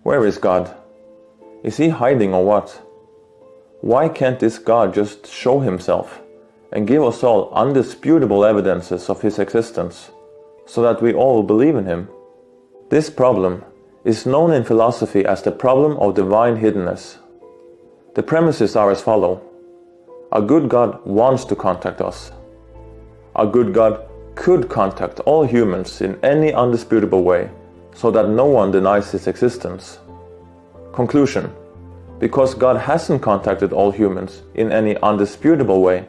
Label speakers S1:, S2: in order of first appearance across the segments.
S1: Where is God? Is he hiding or what? Why can't this God just show himself and give us all undisputable evidences of his existence so that we all believe in him? This problem is known in philosophy as the problem of divine hiddenness. The premises are as follow. A good God wants to contact us. A good God could contact all humans in any undisputable way so that no one denies his existence. Conclusion: because God hasn't contacted all humans in any undisputable way,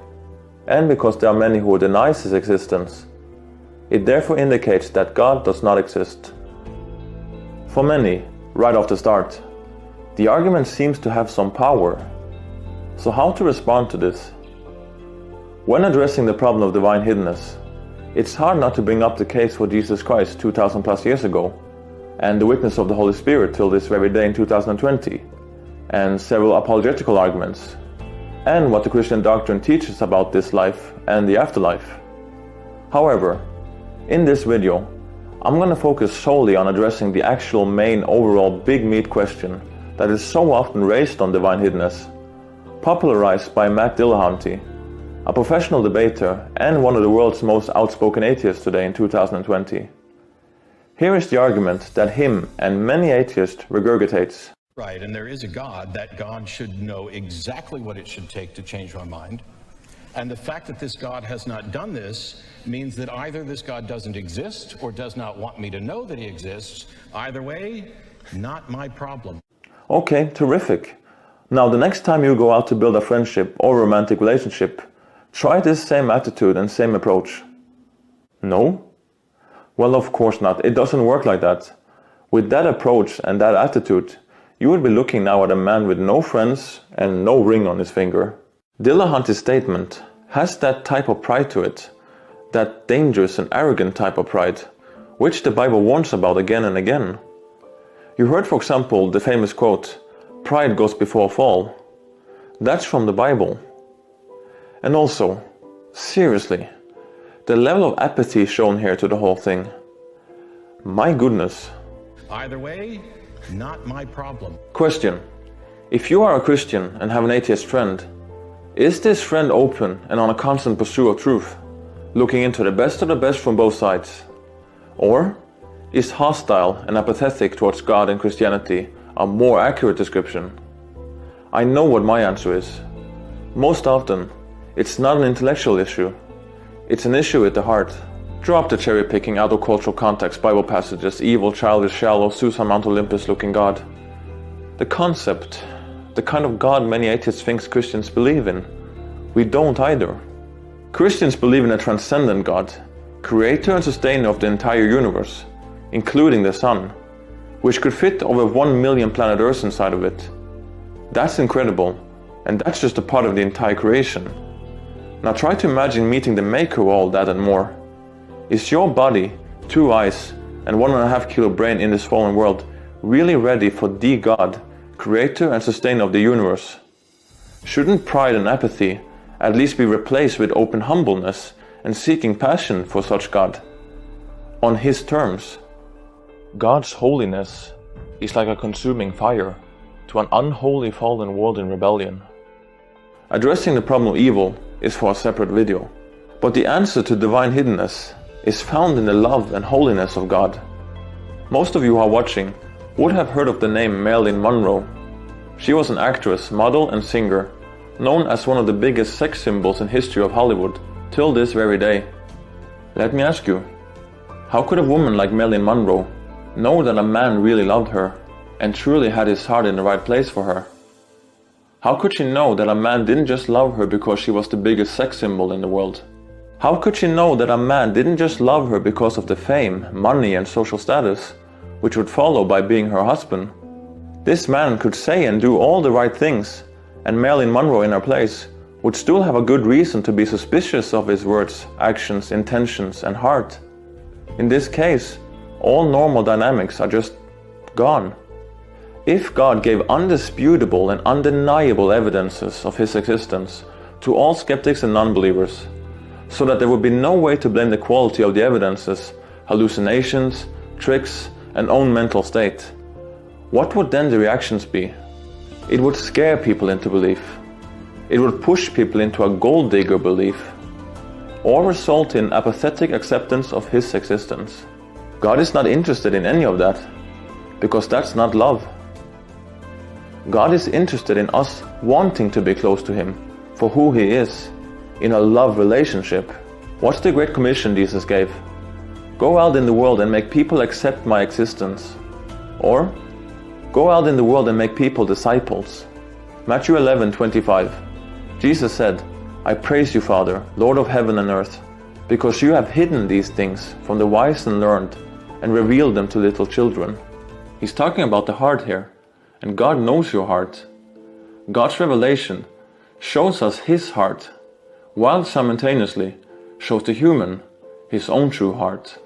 S1: and because there are many who deny his existence, it therefore indicates that God does not exist. For many, right off the start, the argument seems to have some power. So how to respond to this? When addressing the problem of divine hiddenness, it's hard not to bring up the case for Jesus Christ 2000 plus years ago, and the witness of the Holy Spirit till this very day in 2020, and several apologetical arguments, and what the Christian doctrine teaches about this life and the afterlife. However, in this video, I'm going to focus solely on addressing the actual main overall big meat question that is so often raised on divine hiddenness, popularized by Dillahunty, a professional debater and one of the world's most outspoken atheists today in 2020. Here is the argument that him and many atheists regurgitates.
S2: Right, and there is a God. That God should know exactly what it should take to change my mind. And the fact that this God has not done this means that either this God doesn't exist or does not want me to know that he exists. Either way, not my problem.
S1: Okay, terrific. Now the next time you go out to build a friendship or romantic relationship, try this same attitude and same approach. No? Well, of course not. It doesn't work like that. With that approach and that attitude, you would be looking now at a man with no friends and no ring on his finger. Dillahunty's statement has that type of pride to it, that dangerous and arrogant type of pride, which the Bible warns about again and again. You heard, for example, the famous quote, "Pride goes before a fall." That's from the Bible. And also, seriously, the level of apathy shown here to the whole thing. My goodness.
S2: Either way, not my problem.
S1: Question: if you are a Christian and have an atheist friend, is this friend open and on a constant pursuit of truth, looking into the best of the best from both sides? Or is hostile and apathetic towards God and Christianity a more accurate description? I know what my answer is. Most often, it's not an intellectual issue. It's an issue with the heart. Drop the cherry-picking out of cultural context Bible passages, evil, childish, shallow, Susan Mount Olympus looking God. The concept, the kind of God many atheists think Christians believe in, we don't either. Christians believe in a transcendent God, creator and sustainer of the entire universe, including the sun, which could fit over 1 million planet Earths inside of it. That's incredible, and that's just a part of the entire creation. Now try to imagine meeting the maker of all that and more. Is your body, 2 eyes, and 1.5 kilo brain in this fallen world really ready for the God, creator and sustainer of the universe? Shouldn't pride and apathy at least be replaced with open humbleness and seeking passion for such God? On his terms. God's holiness is like a consuming fire to an unholy fallen world in rebellion. Addressing the problem of evil is for a separate video, but the answer to divine hiddenness is found in the love and holiness of God. Most of you who are watching would have heard of the name Marilyn Monroe. She was an actress, model and singer, known as one of the biggest sex symbols in history of Hollywood till this very day. Let me ask you, how could a woman like Marilyn Monroe know that a man really loved her and truly had his heart in the right place for her? How could she know that a man didn't just love her because she was the biggest sex symbol in the world? How could she know that a man didn't just love her because of the fame, money and social status, which would follow by being her husband? This man could say and do all the right things, and Marilyn Monroe in her place would still have a good reason to be suspicious of his words, actions, intentions and heart. In this case, all normal dynamics are just gone. If God gave undisputable and undeniable evidences of his existence to all skeptics and non-believers, so that there would be no way to blame the quality of the evidences, hallucinations, tricks, and own mental state, what would then the reactions be? It would scare people into belief. It would push people into a gold digger belief, or result in apathetic acceptance of his existence. God is not interested in any of that, because that's not love. God is interested in us wanting to be close to Him for who He is, in a love relationship. What's the Great Commission Jesus gave? Go out in the world and make people accept my existence. Or, go out in the world and make people disciples. Matthew 11:25. Jesus said, I praise you, Father, Lord of heaven and earth, because you have hidden these things from the wise and learned and revealed them to little children. He's talking about the heart here, and God knows your heart. God's revelation shows us His heart, while simultaneously shows the human His own true heart.